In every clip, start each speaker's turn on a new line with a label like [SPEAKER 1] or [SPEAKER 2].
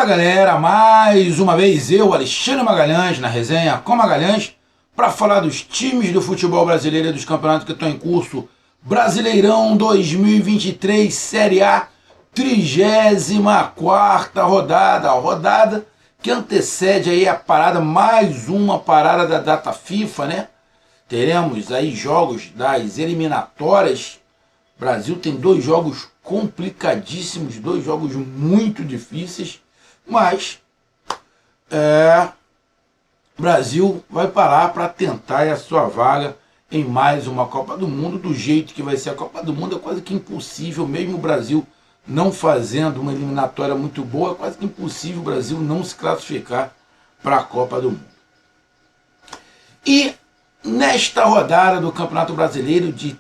[SPEAKER 1] Fala galera, mais uma vez eu, Alexandre Magalhães, na resenha com Magalhães, para falar dos times do futebol brasileiro e dos campeonatos que estão em curso. Brasileirão 2023, Série A, 34ª rodada, a rodada que antecede aí a parada, mais uma parada da data FIFA, né? Teremos aí jogos das eliminatórias. O Brasil tem dois jogos complicadíssimos, dois jogos muito difíceis, mas o Brasil vai parar para tentar a sua vaga em mais uma Copa do Mundo. Do jeito que vai ser a Copa do Mundo, é quase que impossível, mesmo o Brasil não fazendo uma eliminatória muito boa, é quase que impossível o Brasil não se classificar para a Copa do Mundo. E nesta rodada do Campeonato Brasileiro de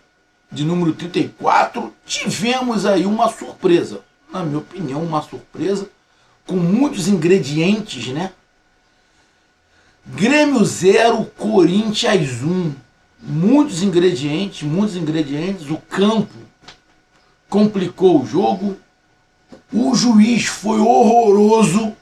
[SPEAKER 1] número 34, tivemos aí uma surpresa, na minha opinião, uma surpresa, com muitos ingredientes, né? Grêmio 0, Corinthians 1. Muitos ingredientes, o campo complicou o jogo, o juiz foi horroroso.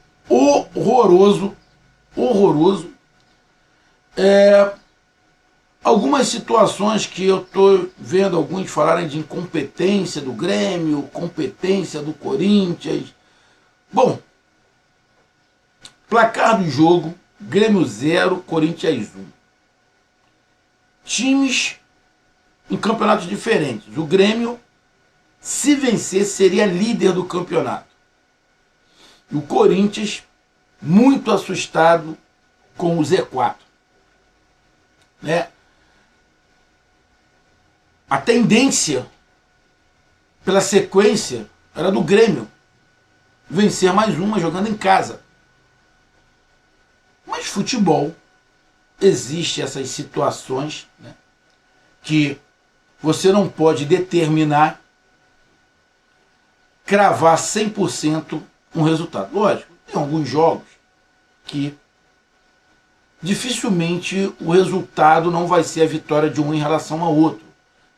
[SPEAKER 1] Algumas situações que eu estou vendo alguns falarem de incompetência do Grêmio, competência do Corinthians. Bom, placar do jogo, Grêmio 0, Corinthians 1. Times em campeonatos diferentes. O Grêmio, se vencer, seria líder do campeonato. E o Corinthians, muito assustado com o Z4. Né? A tendência, pela sequência, era do Grêmio vencer mais uma jogando em casa. Mas futebol, existe essas situações, né, que você não pode determinar, cravar 100% um resultado. Lógico, tem alguns jogos que dificilmente o resultado não vai ser a vitória de um em relação ao outro,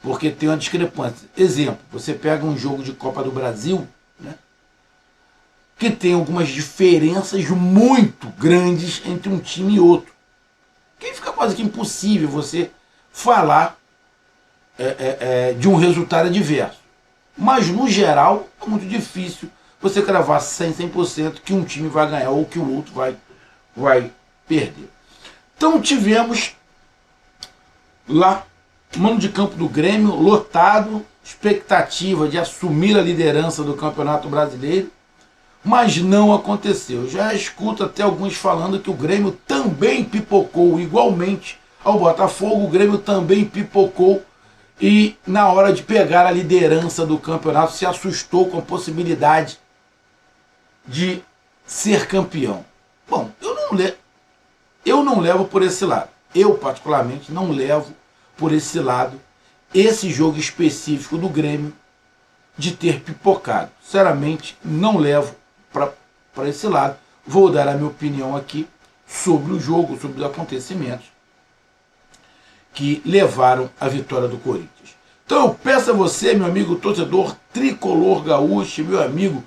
[SPEAKER 1] porque tem uma discrepância. Exemplo, você pega um jogo de Copa do Brasil, né, que tem algumas diferenças muito grandes entre um time e outro, que fica quase que impossível você falar de um resultado adverso. Mas, no geral, é muito difícil você cravar 100% que um time vai ganhar ou que o outro vai perder. Então tivemos lá o mando de campo do Grêmio lotado, expectativa de assumir a liderança do Campeonato Brasileiro, mas não aconteceu. Já escuto até alguns falando que o Grêmio também pipocou, igualmente ao Botafogo, o Grêmio também pipocou e na hora de pegar a liderança do campeonato se assustou com a possibilidade de ser campeão. Bom, eu não levo por esse lado. Eu, particularmente, não levo por esse lado esse jogo específico do Grêmio de ter pipocado. Sinceramente, não levo para esse lado. Vou dar a minha opinião aqui sobre o jogo, sobre os acontecimentos que levaram à vitória do Corinthians. Então eu peço a você, meu amigo torcedor tricolor gaúcho, meu amigo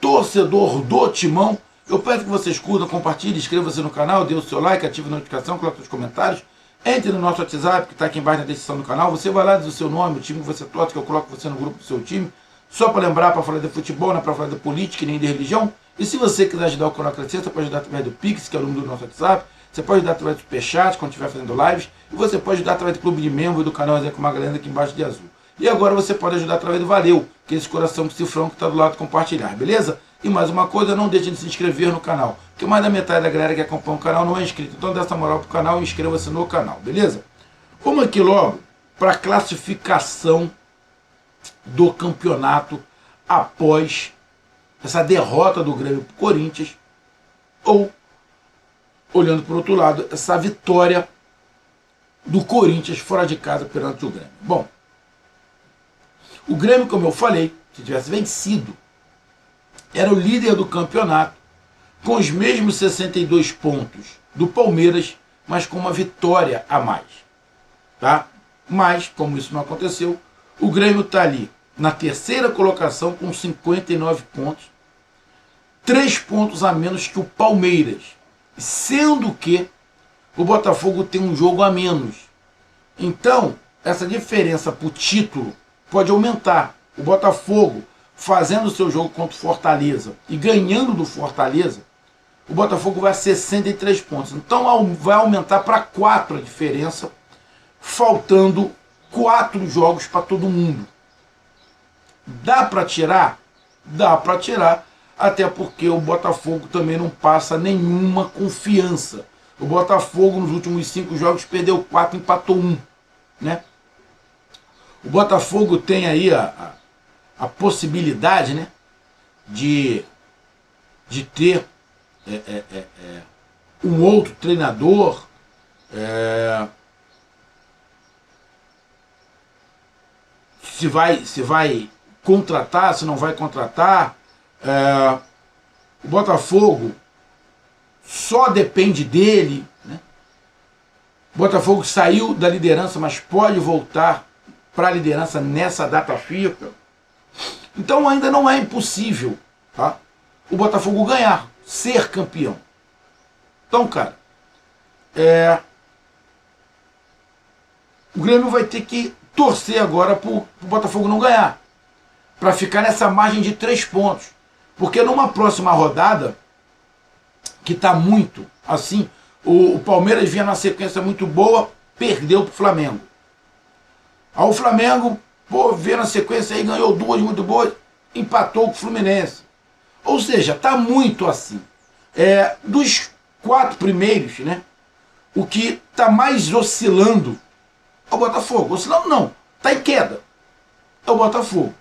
[SPEAKER 1] torcedor do Timão, eu peço que você escuta, compartilhe, inscreva-se no canal, dê o seu like, ative a notificação, coloque os comentários, entre no nosso WhatsApp, que está aqui embaixo na descrição do canal, você vai lá, diz o seu nome, o time que você torce, que eu coloco você no grupo do seu time, só para lembrar, para falar de futebol, não é para falar de política nem de religião. E se você quiser ajudar o canal a crescer, você pode ajudar através do Pix, que é o número do nosso WhatsApp, você pode ajudar através do Superchat, quando estiver fazendo lives, e você pode ajudar através do clube de membro e do canal Resenha com Magalhães aqui embaixo de azul. E agora você pode ajudar através do Valeu, que é esse coração cifrão que está do lado de compartilhar, beleza? E mais uma coisa, não deixe de se inscrever no canal, porque mais da metade da galera que acompanha o canal não é inscrito. Então dá essa moral pro canal e inscreva-se no canal, beleza? Vamos aqui logo para a classificação do campeonato após essa derrota do Grêmio para o Corinthians, ou, olhando por outro lado, essa vitória do Corinthians fora de casa perante o Grêmio. Bom, o Grêmio, como eu falei, se tivesse vencido, era o líder do campeonato, com os mesmos 62 pontos do Palmeiras, mas com uma vitória a mais. Tá? Mas, como isso não aconteceu, o Grêmio está ali na terceira colocação com 59 pontos, 3 pontos a menos que o Palmeiras, sendo que o Botafogo tem um jogo a menos. Então, essa diferença para o título pode aumentar. O Botafogo fazendo o seu jogo contra o Fortaleza e ganhando do Fortaleza, o Botafogo vai a 63 pontos. Então vai aumentar para 4 a diferença, faltando 4 jogos para todo mundo. Dá para tirar? Dá para tirar, até porque o Botafogo também não passa nenhuma confiança. O Botafogo nos últimos 5 jogos perdeu 4, empatou 1. Né? O Botafogo tem aí a possibilidade, né, de ter um outro treinador, se vai contratar, se não vai contratar. O Botafogo só depende dele, né? O Botafogo saiu da liderança, mas pode voltar para a liderança nessa data FIFA. Então ainda não é impossível, tá, o Botafogo ganhar, ser campeão. Então, cara, o Grêmio vai ter que torcer agora para o Botafogo não ganhar, para ficar nessa margem de 3 pontos. Porque numa próxima rodada, que está muito assim, o Palmeiras vinha na sequência muito boa, perdeu para o Flamengo. Aí o Flamengo, veio na sequência aí, ganhou 2 muito boas, empatou com o Fluminense. Ou seja, está muito assim. Dos 4 primeiros, né, o que está mais oscilando é o Botafogo. Oscilando não, está em queda. É o Botafogo.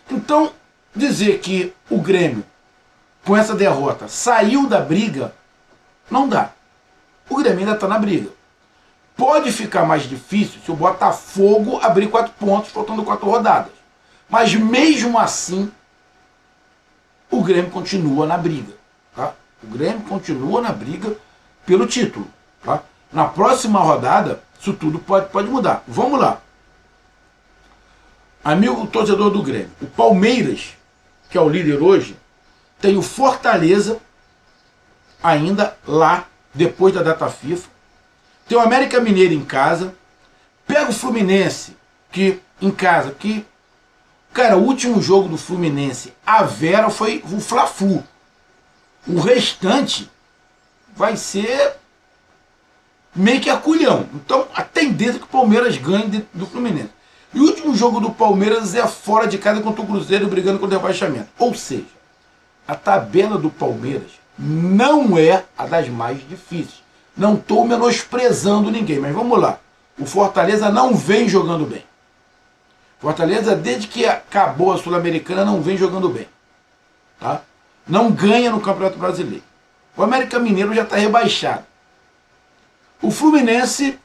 [SPEAKER 1] Então, dizer que o Grêmio, com essa derrota, saiu da briga, não dá. O Grêmio ainda está na briga. Pode ficar mais difícil se o Botafogo abrir 4 pontos, faltando 4 rodadas. Mas mesmo assim, o Grêmio continua na briga. Tá? O Grêmio continua na briga pelo título. Tá? Na próxima rodada, isso tudo pode mudar. Vamos lá. Amigo torcedor do Grêmio, o Palmeiras, que é o líder hoje, tem o Fortaleza ainda lá, depois da data FIFA. Tem o América Mineiro em casa. Pega o Fluminense em casa. Cara, o último jogo do Fluminense, a Vera, foi o Fla-Flu. O restante vai ser meio que aculhão. Então, a tendência é que o Palmeiras ganhe do Fluminense. E o último jogo do Palmeiras é fora de casa contra o Cruzeiro, brigando contra o rebaixamento. Ou seja, a tabela do Palmeiras não é a das mais difíceis. Não estou menosprezando ninguém, mas vamos lá. O Fortaleza não vem jogando bem. Fortaleza, desde que acabou a Sul-Americana, não vem jogando bem. Tá? Não ganha no Campeonato Brasileiro. O América Mineiro já está rebaixado. O Fluminense,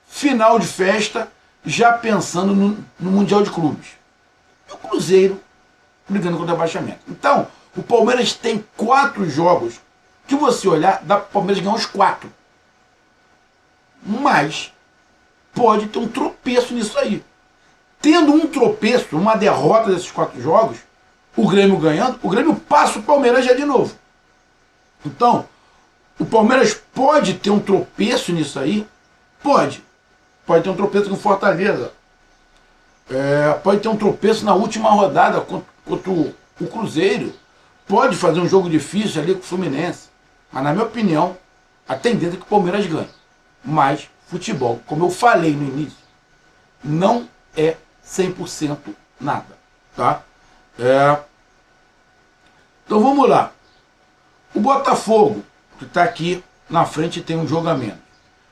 [SPEAKER 1] final de festa, já pensando no Mundial de Clubes. E o Cruzeiro brigando contra o rebaixamento. Então, o Palmeiras tem 4 jogos que você olhar, dá para o Palmeiras ganhar os 4. Mas pode ter um tropeço nisso aí. Tendo um tropeço, uma derrota desses 4 jogos, o Grêmio ganhando, o Grêmio passa o Palmeiras já de novo. Então, o Palmeiras pode ter um tropeço nisso aí? Pode. Pode ter um tropeço com o Fortaleza. Pode ter um tropeço na última rodada contra o Cruzeiro. Pode fazer um jogo difícil ali com o Fluminense. Mas, na minha opinião, a tendência é que o Palmeiras ganhe. Mas futebol, como eu falei no início, não é 100% nada. Tá? Então vamos lá. O Botafogo, que está aqui na frente, tem um jogo a menos.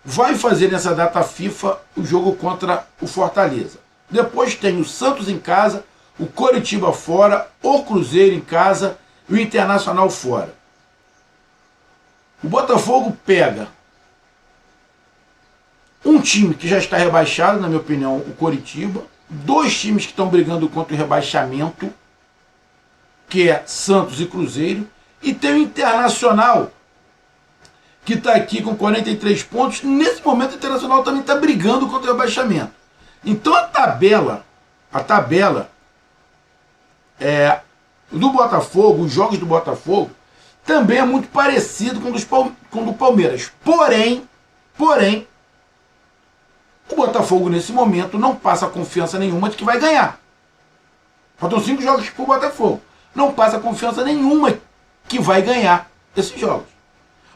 [SPEAKER 1] Vai fazer nessa data FIFA o jogo contra o Fortaleza. Depois tem o Santos em casa, o Coritiba fora, o Cruzeiro em casa e o Internacional fora. O Botafogo pega um time que já está rebaixado, na minha opinião, o Coritiba, 2 times que estão brigando contra o rebaixamento, que é Santos e Cruzeiro, e tem o Internacional, que está aqui com 43 pontos. Nesse momento o Internacional também está brigando contra o rebaixamento. Então a tabela O do Botafogo, os jogos do Botafogo, também é muito parecido com o do Palmeiras. Porém, o Botafogo nesse momento não passa confiança nenhuma de que vai ganhar. Faltam 5 jogos para o Botafogo. Não passa confiança nenhuma que vai ganhar esses jogos.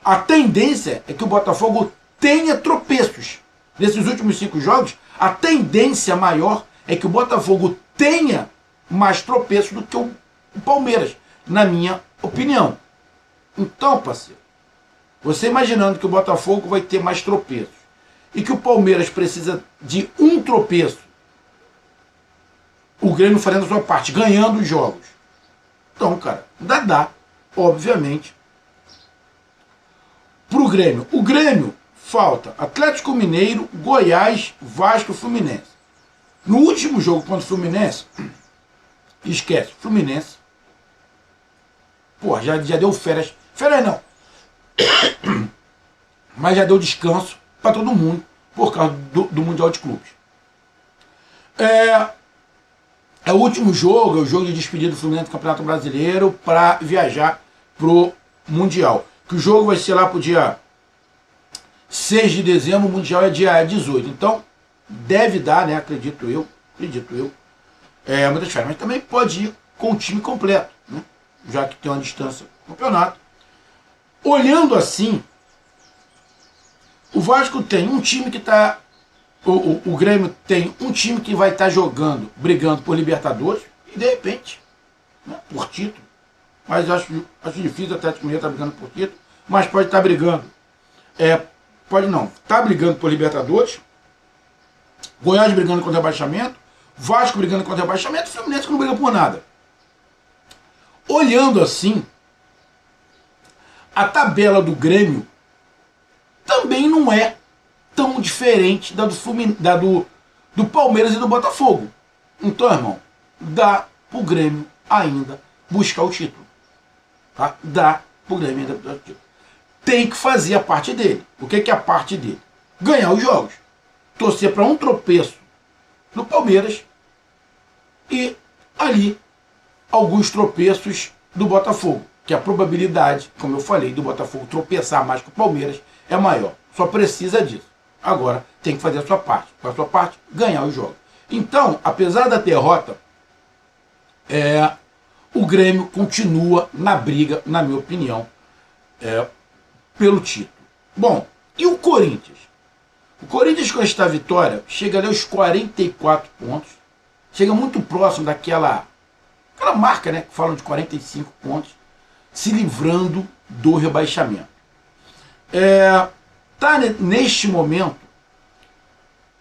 [SPEAKER 1] A tendência é que o Botafogo tenha tropeços. Nesses últimos 5 jogos, a tendência maior é que o Botafogo tenha mais tropeços do que o Palmeiras, na minha opinião. Então, parceiro, você imaginando que o Botafogo vai ter mais tropeços e que o Palmeiras precisa de um tropeço, o Grêmio fazendo a sua parte, ganhando os jogos. Então, cara, ainda dá, obviamente, pro Grêmio. O Grêmio falta Atlético Mineiro, Goiás, Vasco e Fluminense. No último jogo contra o Fluminense, esquece, Fluminense, pô, já deu férias. Férias não. Mas já deu descanso para todo mundo por causa do Mundial de Clubes. É o último jogo, é o jogo de despedida do Fluminense do Campeonato Brasileiro para viajar pro Mundial. Que o jogo vai ser lá pro dia 6 de dezembro, o Mundial é dia 18. Então, deve dar, né? Acredito eu. Muitas férias. Mas também pode ir com o time completo, né? Já que tem uma distância do campeonato. Olhando assim, o Vasco tem um time que está... O Grêmio tem um time que vai estar jogando, brigando por Libertadores, e de repente, né, por título. Mas acho difícil, o Atlético Mineiro está brigando por título, mas pode estar brigando. Pode não, está brigando por Libertadores, Goiás brigando contra o rebaixamento, Vasco brigando contra o rebaixamento, e Fluminense que não briga por nada. Olhando assim, a tabela do Grêmio também não é tão diferente da do Palmeiras e do Botafogo. Então, irmão, dá pro Grêmio ainda buscar o título. Tá? Dá pro Grêmio ainda buscar o título. Tem que fazer a parte dele. O que é a parte dele? Ganhar os jogos. Torcer para um tropeço do Palmeiras e ali alguns tropeços do Botafogo. Que a probabilidade, como eu falei, do Botafogo tropeçar mais que o Palmeiras é maior. Só precisa disso. Agora tem que fazer a sua parte. Qual a sua parte? Ganhar os jogos. Então, apesar da derrota, o Grêmio continua na briga, na minha opinião, pelo título. Bom, e o Corinthians? O Corinthians, com esta vitória, chega ali aos 44 pontos. Chega muito próximo daquela marca, né, que falam de 45 pontos, se livrando do rebaixamento. Neste momento,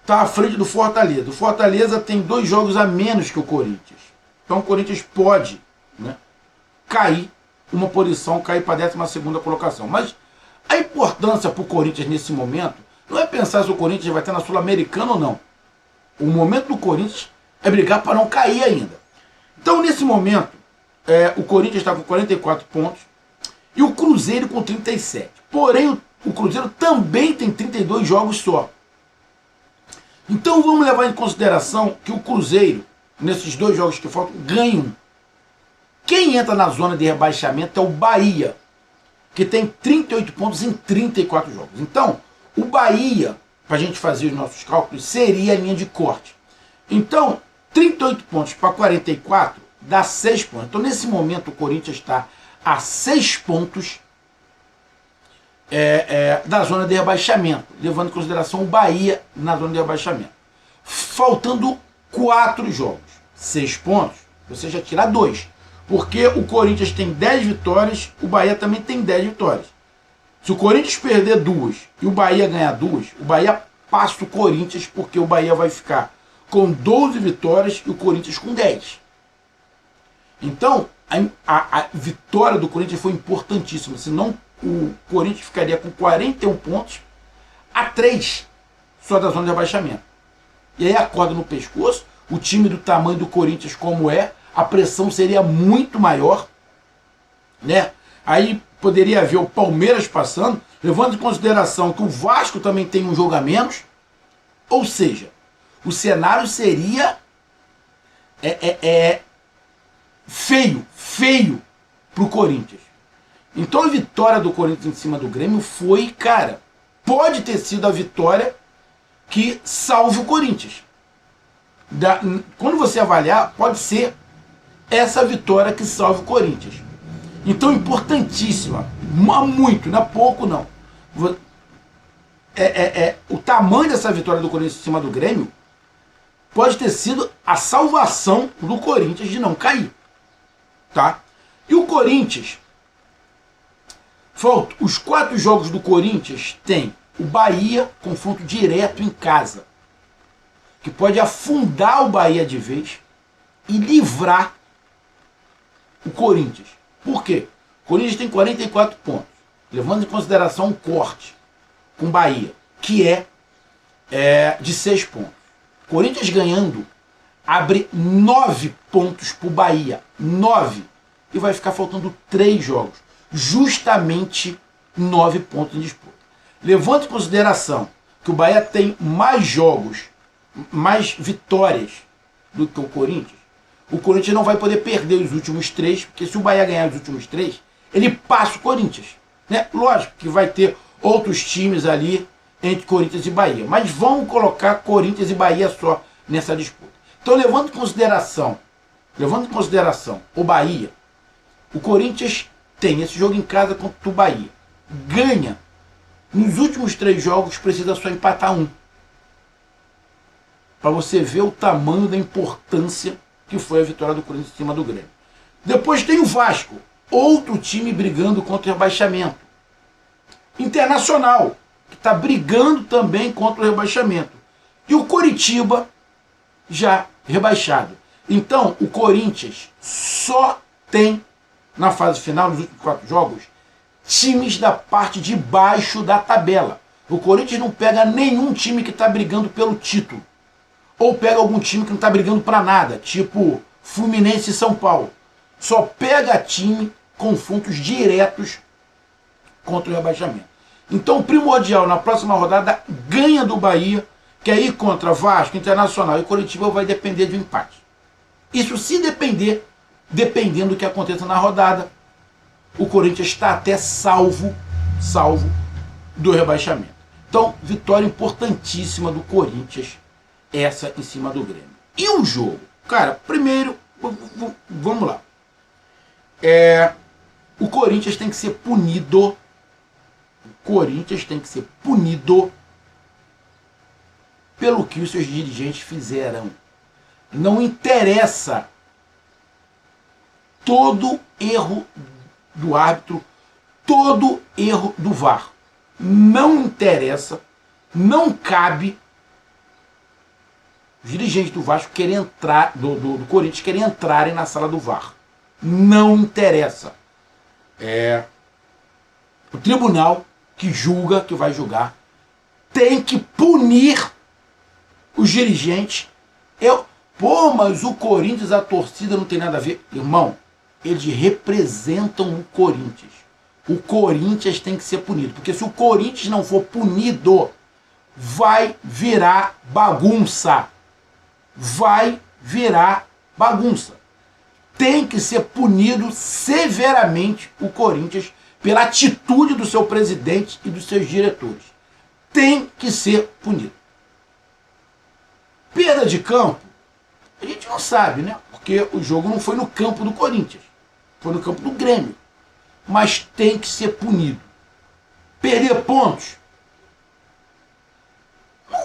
[SPEAKER 1] está à frente do Fortaleza. O Fortaleza tem 2 jogos a menos que o Corinthians. Então o Corinthians pode, né, cair uma posição, cair para a 12ª colocação. Mas a importância para o Corinthians nesse momento não é pensar se o Corinthians vai estar na Sul-Americana ou não. O momento do Corinthians é brigar para não cair ainda. Então nesse momento, o Corinthians está com 44 pontos e o Cruzeiro com 37. Porém, o Cruzeiro também tem 32 jogos só. Então vamos levar em consideração que o Cruzeiro, nesses 2 jogos que faltam, ganha um. Quem entra na zona de rebaixamento é o Bahia, que tem 38 pontos em 34 jogos. Então, o Bahia, para a gente fazer os nossos cálculos, seria a linha de corte. Então, 38 pontos para 44 dá 6 pontos. Então, nesse momento, o Corinthians está a 6 pontos da zona de rebaixamento, levando em consideração o Bahia na zona de rebaixamento. Faltando 4 jogos, 6 pontos, você já tira 2. Porque o Corinthians tem 10 vitórias, o Bahia também tem 10 vitórias. Se o Corinthians perder 2 e o Bahia ganhar 2, o Bahia passa o Corinthians, porque o Bahia vai ficar com 12 vitórias e o Corinthians com 10. Então, a vitória do Corinthians foi importantíssima, senão o Corinthians ficaria com 41 pontos a 3 só da zona de rebaixamento. E aí a corda no pescoço, o time do tamanho do Corinthians como a pressão seria muito maior, né? Aí poderia haver o Palmeiras passando, levando em consideração que o Vasco também tem um jogo a menos, ou seja, o cenário seria feio feio pro Corinthians. Então a vitória do Corinthians em cima do Grêmio foi, cara, pode ter sido a vitória que salve o Corinthians. Quando você avaliar, pode ser essa vitória que salve o Corinthians. Então, importantíssima, muito, não é pouco não. O tamanho dessa vitória do Corinthians em cima do Grêmio pode ter sido a salvação do Corinthians de não cair. Tá? E o Corinthians, os 4 jogos do Corinthians tem o Bahia, confronto direto em casa, que pode afundar o Bahia de vez e livrar o Corinthians. Por quê? O Corinthians tem 44 pontos, levando em consideração um corte com o Bahia, que é de 6 pontos. O Corinthians ganhando abre 9 pontos para o Bahia. 9. E vai ficar faltando 3 jogos. Justamente 9 pontos em disputa. Levando em consideração que o Bahia tem mais jogos, mais vitórias do que o Corinthians não vai poder perder os últimos 3, porque se o Bahia ganhar os últimos 3, ele passa o Corinthians. Né? Lógico que vai ter outros times ali entre Corinthians e Bahia, mas vamos colocar Corinthians e Bahia só nessa disputa. Então, levando em consideração o Bahia, o Corinthians tem esse jogo em casa contra o Bahia. Ganha. Nos últimos 3 jogos precisa só empatar 1. Para você ver o tamanho da importância que foi a vitória do Corinthians em cima do Grêmio. Depois tem o Vasco, outro time brigando contra o rebaixamento. Internacional, que está brigando também contra o rebaixamento. E o Coritiba, já rebaixado. Então, o Corinthians só tem, na fase final, nos últimos 4 jogos, times da parte de baixo da tabela. O Corinthians não pega nenhum time que está brigando pelo título. Ou pega algum time que não está brigando para nada, tipo Fluminense e São Paulo. Só pega time confrontos diretos contra o rebaixamento. Então, o primordial na próxima rodada ganha do Bahia, que aí contra Vasco, Internacional e Coritiba vai depender de um empate. Isso se dependendo do que aconteça na rodada, o Corinthians está até salvo do rebaixamento. Então, vitória importantíssima do Corinthians, essa em cima do Grêmio. E o jogo? Cara, primeiro, vamos lá. O Corinthians tem que ser punido. O Corinthians tem que ser punido pelo que os seus dirigentes fizeram. Não interessa todo erro do árbitro, todo erro do VAR. Não interessa, não cabe os dirigentes do Vasco querem entrar, do Corinthians querem entrarem na sala do VAR. Não interessa. O tribunal que julga, que vai julgar, tem que punir os dirigentes. Mas o Corinthians, a torcida não tem nada a ver. Irmão, eles representam o Corinthians. O Corinthians tem que ser punido. Porque se o Corinthians não for punido, vai virar bagunça. Vai virar bagunça. Tem que ser punido severamente o Corinthians pela atitude do seu presidente e dos seus diretores. Tem que ser punido. Perda de campo, a gente não sabe, né? Porque o jogo não foi no campo do Corinthians, foi no campo do Grêmio. Mas tem que ser punido. Perder pontos,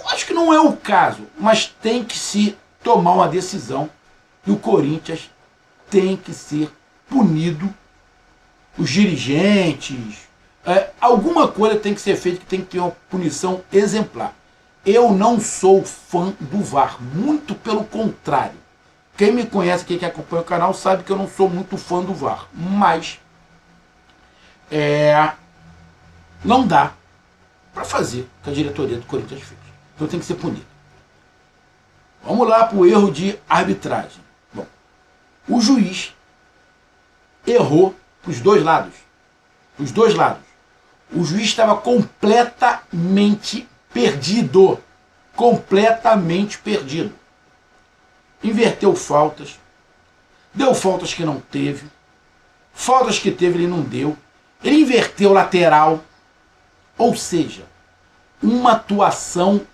[SPEAKER 1] acho que não é o caso, mas tem que se tomar uma decisão e o Corinthians tem que ser punido. Os dirigentes, alguma coisa tem que ser feita, que tem que ter uma punição exemplar. Eu não sou fã do VAR, muito pelo contrário. Quem me conhece, quem acompanha o canal, sabe que eu não sou muito fã do VAR. Mas não dá para fazer o que a diretoria do Corinthians fez. Então tem que ser punido. Vamos lá para o erro de arbitragem. Bom, o juiz errou para os dois lados. Os dois lados. O juiz estava completamente perdido. Completamente perdido. Inverteu faltas. Deu faltas que não teve. faltas que teve ele não deu, ele inverteu lateral, ou seja, uma atuação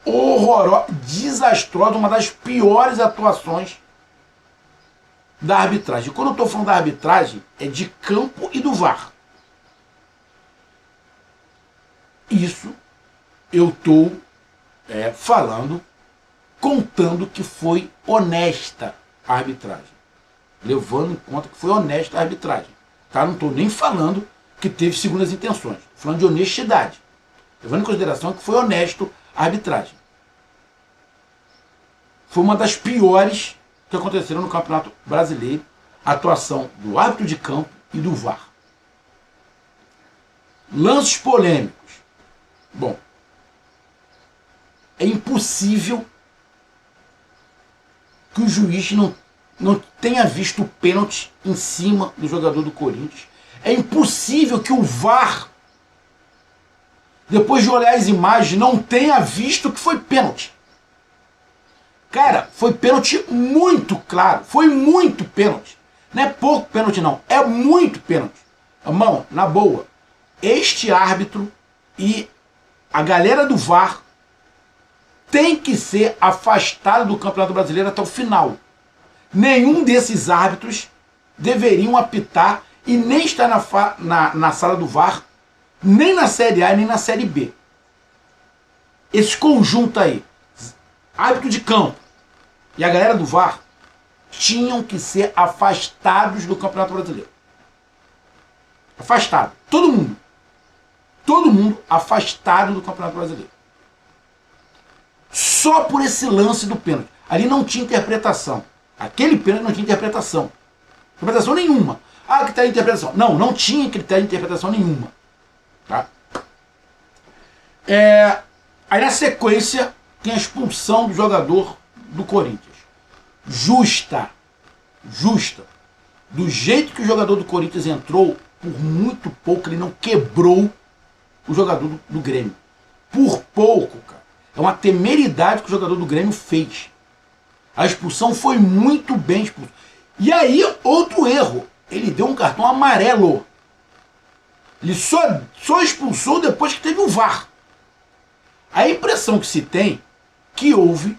[SPEAKER 1] horrorosa, desastrosa, uma das piores atuações da arbitragem. Quando eu estou falando da arbitragem, é de campo e do VAR. Isso eu estou falando, contando que foi honesta a arbitragem. Levando em conta que foi honesta a arbitragem. Tá? Não estou nem falando que teve segundas intenções. Estou falando de honestidade. Levando em consideração que foi honesto a arbitragem. Foi uma das piores que aconteceram no Campeonato Brasileiro, a atuação do árbitro de campo e do VAR. Lances polêmicos. Bom, é impossível que o juiz não tenha visto o pênalti em cima do jogador do Corinthians. É impossível que o VAR, depois de olhar as imagens, não tenha visto que foi pênalti. Cara, foi pênalti muito claro. Foi muito pênalti. Não é pouco pênalti, não. É muito pênalti. Irmão, na boa, este árbitro e a galera do VAR tem que ser afastado do Campeonato Brasileiro até o final. Nenhum desses árbitros deveriam apitar e nem estar na sala do VAR, nem na Série A nem na Série B. Esse conjunto aí, árbitro de campo e a galera do VAR, tinham que ser afastados do Campeonato Brasileiro. Afastado. Todo mundo. Todo mundo afastado do Campeonato Brasileiro. Só por esse lance do pênalti. Ali não tinha interpretação. Aquele pênalti não tinha interpretação. Interpretação nenhuma. Ah, critério de interpretação. Não, não tinha critério de interpretação nenhuma. Tá? Aí na sequência tem a expulsão do jogador do Corinthians. Justa. Justa. Do jeito que o jogador do Corinthians entrou, por muito pouco ele não quebrou o jogador do Grêmio. Por pouco, cara. É uma temeridade que o jogador do Grêmio fez. A expulsão foi muito bem expulsa. E aí, outro erro. Ele deu um cartão amarelo. Ele só expulsou depois que teve o VAR. A impressão que se tem que houve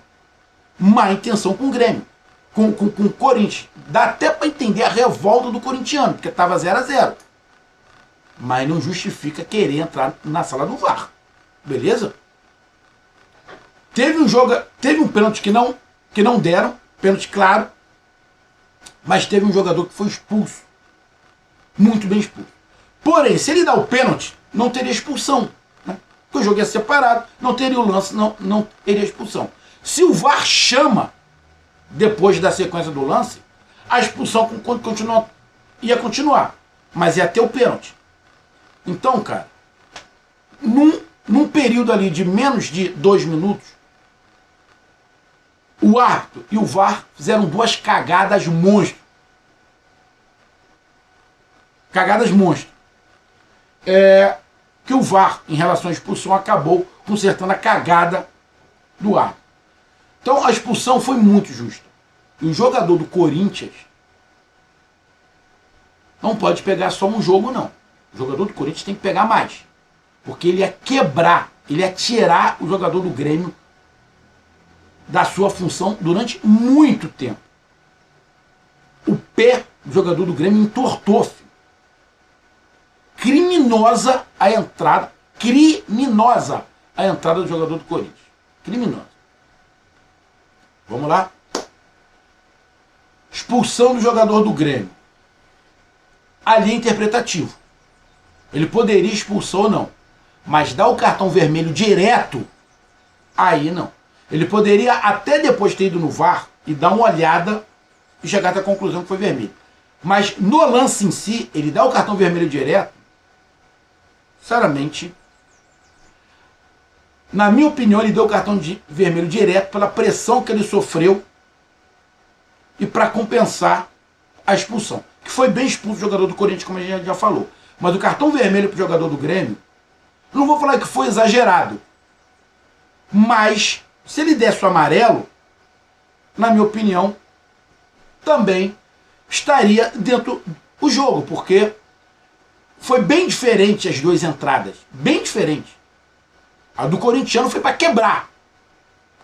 [SPEAKER 1] má intenção com o Grêmio. Com o Corinthians. Dá até para entender a revolta do corintiano, porque estava 0-0. Mas não justifica querer entrar na sala do VAR. Beleza? Teve um pênalti que não deram, pênalti claro, mas teve um jogador que foi expulso. Muito bem expulso. Porém, se ele dá o pênalti, não teria expulsão. Né? Porque o jogo ia separado, não teria o lance, não teria expulsão. Se o VAR chama, depois da sequência do lance, a expulsão ia continuar, mas ia ter o pênalti. Então, cara, num período ali de menos de 2 minutos, o árbitro e o VAR fizeram 2 cagadas monstro. Cagadas monstro. Que o VAR, em relação à expulsão, acabou consertando a cagada do árbitro. Então a expulsão foi muito justa. E o jogador do Corinthians não pode pegar só um jogo, não. O jogador do Corinthians tem que pegar mais. Porque ele ia quebrar, ele ia tirar o jogador do Grêmio da sua função durante muito tempo. O pé do jogador do Grêmio entortou, filho. Criminosa a entrada do jogador do Corinthians. Criminosa. Vamos lá? Expulsão do jogador do Grêmio. Ali é interpretativo. Ele poderia expulsar ou não. Mas dar o cartão vermelho direto, aí não. Ele poderia até depois ter ido no VAR e dar uma olhada e chegar até a conclusão que foi vermelho. Mas no lance em si, ele dá o cartão vermelho direto, sinceramente, na minha opinião, ele deu o cartão vermelho direto pela pressão que ele sofreu e para compensar a expulsão. Que foi bem expulso o jogador do Corinthians, como a gente já falou. Mas o cartão vermelho para o jogador do Grêmio, não vou falar que foi exagerado, mas se ele desse o amarelo, na minha opinião, também estaria dentro o jogo, porque foi bem diferente as duas entradas. Bem diferente. A do corintiano foi para quebrar.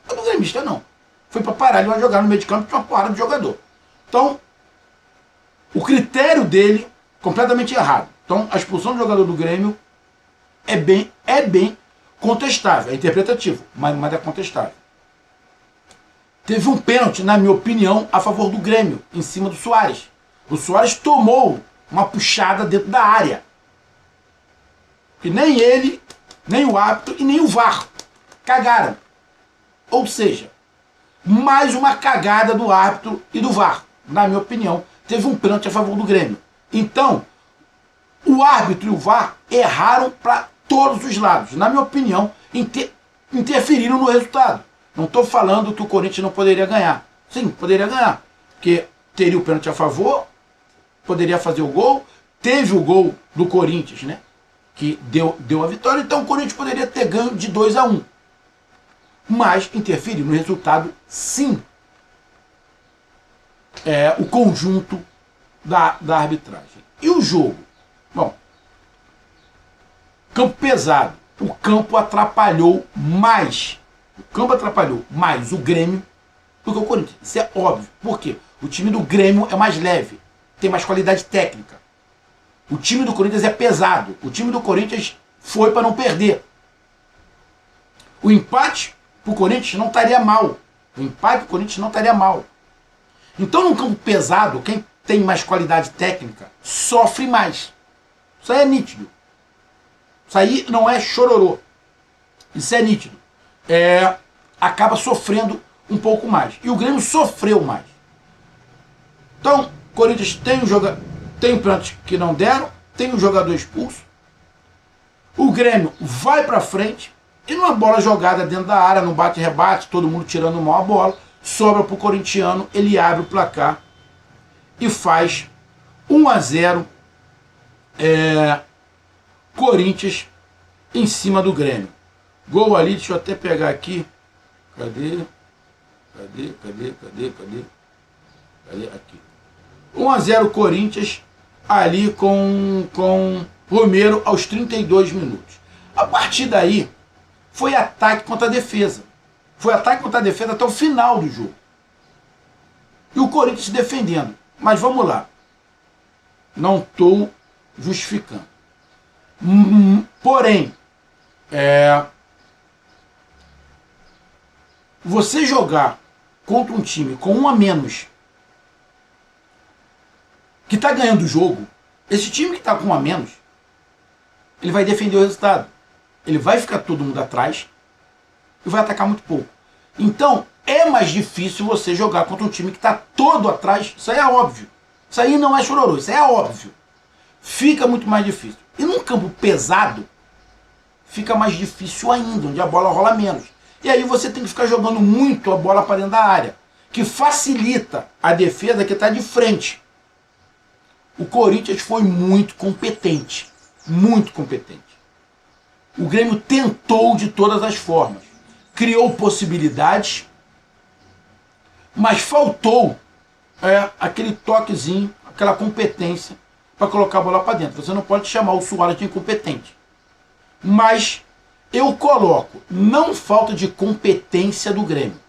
[SPEAKER 1] A do gremista não. Foi para parar, ele vai jogar no meio de campo com uma porrada de jogador. Então, o critério dele, completamente errado. Então, a expulsão do jogador do Grêmio é bem contestável. É interpretativo, mas é contestável. Teve um pênalti, na minha opinião, a favor do Grêmio, em cima do Soares. O Soares tomou uma puxada dentro da área. Que nem ele, nem o árbitro e nem o VAR cagaram. Ou seja, mais uma cagada do árbitro e do VAR. Na minha opinião, teve um pênalti a favor do Grêmio. Então, o árbitro e o VAR erraram para todos os lados. Na minha opinião, interferiram no resultado. Não estou falando que o Corinthians não poderia ganhar. Sim, poderia ganhar. Porque teria o pênalti a favor, poderia fazer o gol. Teve o gol do Corinthians, né? Que deu a vitória. Então o Corinthians poderia ter ganho de 2-1. Mas interferiu no resultado, sim. É o conjunto da arbitragem. E o jogo? Bom, campo pesado. O campo atrapalhou mais. O campo atrapalhou mais o Grêmio do que o Corinthians. Isso é óbvio. Por quê? O time do Grêmio é mais leve, tem mais qualidade técnica. O time do Corinthians é pesado. O time do Corinthians foi para não perder. O empate para o Corinthians não estaria mal. O empate para o Corinthians não estaria mal. Então, num campo pesado, quem tem mais qualidade técnica sofre mais. Isso aí é nítido. Isso aí não é chororô. Isso é nítido. Acaba sofrendo um pouco mais. E o Grêmio sofreu mais. Então, o Corinthians tem um pênalti que não deram, tem um jogador expulso. O Grêmio vai para frente e numa bola jogada dentro da área, no bate-rebate, todo mundo tirando mal a bola, sobra para o corintiano, ele abre o placar e faz 1-0 Corinthians em cima do Grêmio. Gol ali, deixa eu até pegar aqui. Cadê? Aqui. 1-0 Corinthians, ali com Romero aos 32 minutos. A partir daí, foi ataque contra defesa. Foi ataque contra defesa até o final do jogo. E o Corinthians se defendendo. Mas vamos lá. Não estou justificando. Porém, você jogar contra um time com 1 a menos, que está ganhando o jogo, esse time que está com 1 a menos, ele vai defender o resultado. Ele vai ficar todo mundo atrás e vai atacar muito pouco. Então, é mais difícil você jogar contra um time que está todo atrás. Isso aí é óbvio. Isso aí não é chororô, isso aí é óbvio. Fica muito mais difícil. E num campo pesado, fica mais difícil ainda, onde a bola rola menos. E aí você tem que ficar jogando muito a bola para dentro da área, que facilita a defesa que está de frente. O Corinthians foi muito competente. Muito competente. O Grêmio tentou de todas as formas. Criou possibilidades, mas faltou aquele toquezinho, aquela competência para colocar a bola para dentro. Você não pode chamar o Soares de incompetente. Mas eu coloco, não falta de competência do Grêmio.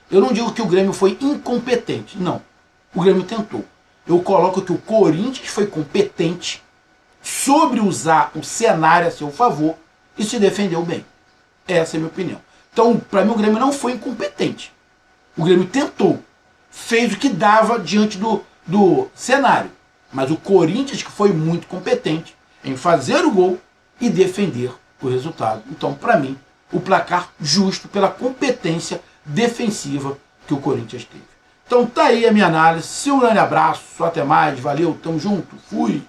[SPEAKER 1] Eu não digo que o Grêmio foi incompetente, não. O Grêmio tentou. Eu coloco que o Corinthians foi competente, sobre usar o cenário a seu favor e se defendeu bem. Essa é a minha opinião. Então, para mim, o Grêmio não foi incompetente. O Grêmio tentou, fez o que dava diante do cenário. Mas o Corinthians que foi muito competente em fazer o gol e defender o resultado. Então, para mim, o placar justo pela competência defensiva que o Corinthians teve. Então, tá aí a minha análise. Um grande abraço, até mais, valeu, tamo junto, fui!